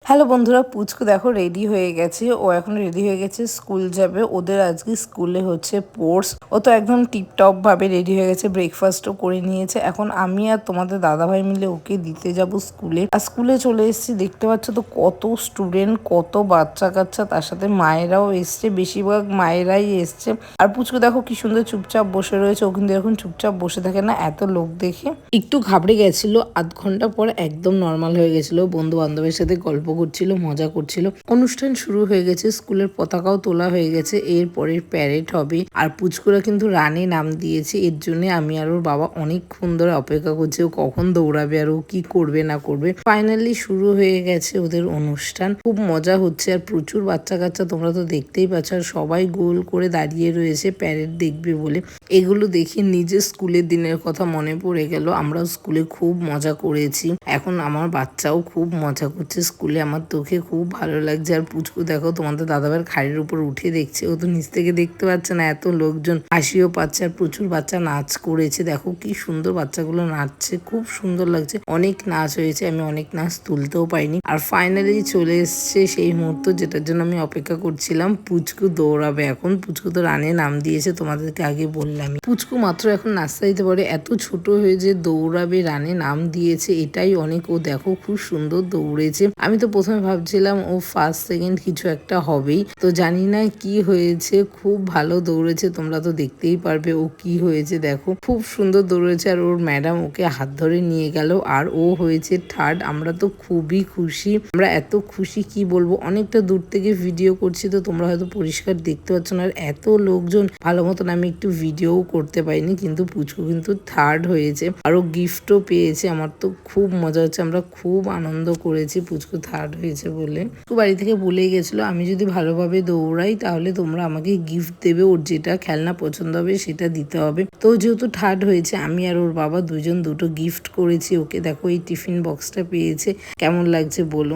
Hello বন্ধুরা, পুচকু দেখো রেডি হয়ে গেছে। ও এখন রেডি হয়ে গেছে, স্কুল যাবে। ওদের আজকে স্কুলে হচ্ছে স্পোর্টস। ও তো একদম টিপটপ ভাবে রেডি হয়ে গেছে, ব্রেকফাস্টও করে নিয়েছে। এখন আমি আর তোমাদের দাদাভাই মিলে ওকে দিতে যাব স্কুলে। আর স্কুলে চলে এসেছি, দেখতে পাচ্ছ তো কত স্টুডেন্ট, কত বাচ্চা কাচ্চা, তার সাথে মায়েরাও এসছে, বেশিরভাগ মায়েরাই এসছে। আর পুচকু দেখো কি সুন্দর চুপচাপ বসে রয়েছে। ও কিন্তু এখন চুপচাপ বসে থাকে না, এত লোক দেখে একটু ঘাবড়ে গেছিল। আধ ঘন্টা পর একদম নর্মাল হয়ে গেছিল, বন্ধু বান্ধবের সাথে গল্প করছিল, মজা করছিল। অনুষ্ঠান শুরু হয়ে গেছে, স্কুলের পতাকাও তোলা হয়ে গেছে। এরপরে প্যারেড হবে। আর পুচকুরা কিন্তু রানে নাম দিয়েছে, এর জন্য আমি আর ওর বাবা অনেকক্ষণ ধরে অপেক্ষা করছি ও কখন দৌড়াবে আর ও কি করবে না করবে। ফাইনালি শুরু হয়ে গেছে ওদের অনুষ্ঠান, খুব মজা হচ্ছে। আর প্রচুর বাচ্চা কাচ্চা, তোমরা তো দেখতেই পাচ্ছ। আর সবাই গোল করে দাঁড়িয়ে রয়েছে প্যারেড দেখবে বলে। এগুলো দেখে নিজের স্কুলের দিনের কথা মনে পড়ে গেল। আমরাও স্কুলে খুব মজা করেছি, এখন আমার বাচ্চাও খুব মজা করছে স্কুলে। আমার তোকে খুব ভালো লাগছে। আর পুচকু দেখো তোমাদের দাদাভাইয়ের খাড়ির উপর উঠে দেখছে, ও তো নিচ থেকে দেখতে পাচ্ছে না, এত লোকজন হাসিও পাচ্ছে। আর প্রচুর বাচ্চা নাচ করেছে, দেখো কি সুন্দর বাচ্চাগুলো নাচছে, খুব সুন্দর লাগছে। অনেক নাচ হয়েছে, আমি অনেক নাচ তুলতেও পাইনি। আর ফাইনালি চলে এসছে সেই মুহূর্ত যেটার জন্য আমি অপেক্ষা করছিলাম। পুচকু দৌড়াবে এখন। পুচকু তো রানে নাম দিয়েছে, তোমাদেরকে আগে বললাম। পুচকু মাত্র এখন নাচতে দিতে পারে, এত ছোট হয়ে যে দৌড়াবে, রানে নাম দিয়েছে, এটাই অনেক। ও দেখো খুব সুন্দর দৌড়েছে। আমি তো প্রথমে ভাবছিলাম ও ফার্স্ট সেকেন্ড কিছু একটা হবেই, তো জানি না কি হয়েছে। খুব ভালো দৌড়েছে, তোমরা তো দেখতেই পারবে ও কি হয়েছে। দেখো খুব সুন্দর দৌড়েছে। আর ওর ম্যাডাম ওকে হাত ধরে নিয়ে গেল, আর ও হয়েছে থার্ড। আমরা তো খুবই খুশি, আমরা এত খুশি কি বলবো। অনেকটা দূর থেকে ভিডিও করছি, তো তোমরা হয়তো পরিষ্কার দেখতে পাচ্ছ না। আর এত লোকজন, ভালো মতন আমি একটু ভিডিও করতে পারিনি, কিন্তু পুচকু কিন্তু থার্ড হয়েছে আর ও গিফটও পেয়েছে। আমার তো খুব মজা হচ্ছে, আমরা খুব আনন্দ করেছি পুচকু থার্ড হয়েছে বলে। তো বাড়ি থেকে বলেই গেছিলো আমি যদি ভালোভাবে দৌড়াই তাহলে তোমরা আমাকে গিফট দেবে, ওর যেটা খেলনা পছন্দ হবে সেটা দিতে হবে। তো যেহেতু থার্ড হয়েছে, আমি আর ওর বাবা দুজন দুটো গিফট করেছি ওকে। দেখো এই টিফিন বক্সটা পেয়েছে, কেমন লাগছে বলো।